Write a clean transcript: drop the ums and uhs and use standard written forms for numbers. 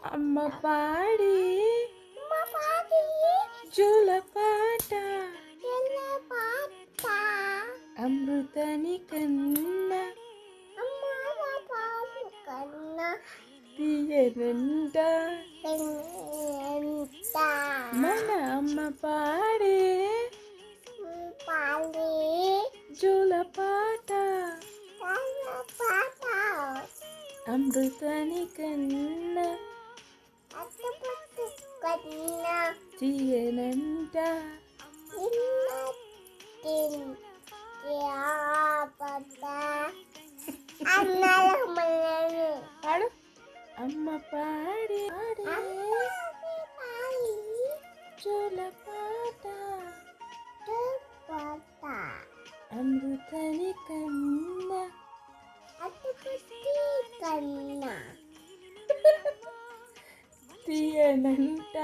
అమ్మ పాడి జోలపాట అమృతని కన్నా తీయనంట మన అమ్మ పాడే జోలపాట అమృతని కన్నా తీయనంట పాడు అమ్మ పాడి జోలపాట అమృతని కన్నా తీయనంట